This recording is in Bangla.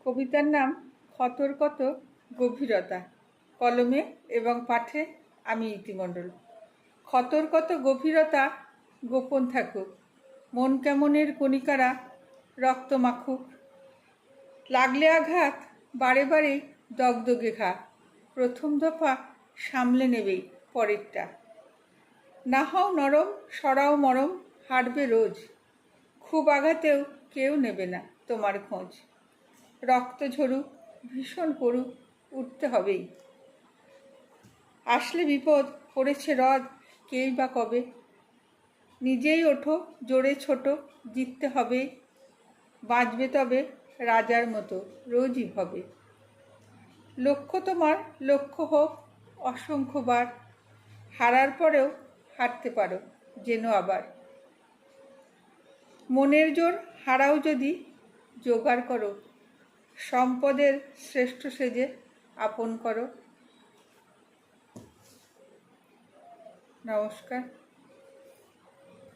কবিতার নাম ক্ষতর কত গভীরতা। কলমে এবং পাঠে আমি ইতিমণ্ডল। ক্ষতর কত গভীরতা গোপন থাকুক, মন কেমনের কণিকারা রক্ত মাখুক। লাগলে আঘাত বারে বারে দগদগে ঘা, প্রথম দফা সামলে নেবেই পরেরটা। না হও নরম, সরাও মরম, হাঁটবে রোজ, খুব আঘাতেও কেউ নেবে না তোমার খোঁজ। রক্ত ঝরুক, ভীষণ পড়ুক, উঠতে হবেই। আসলে বিপদ পড়েছে রদ, কেই বা কবে। নিজেই ওঠো জোরে ছোট, জিততে হবে। বাঁচবে তবে রাজার মতো রোজই ভবে। লক্ষ্য তোমার লক্ষ্য হোক অসংখ্যবার, হারার পরেও হারতে পারো যেন আবার। মনের জোর হারাও যদি জোগাড় করো, সম্পদের শ্রেষ্ঠ সেজে আপন করো। নমস্কার।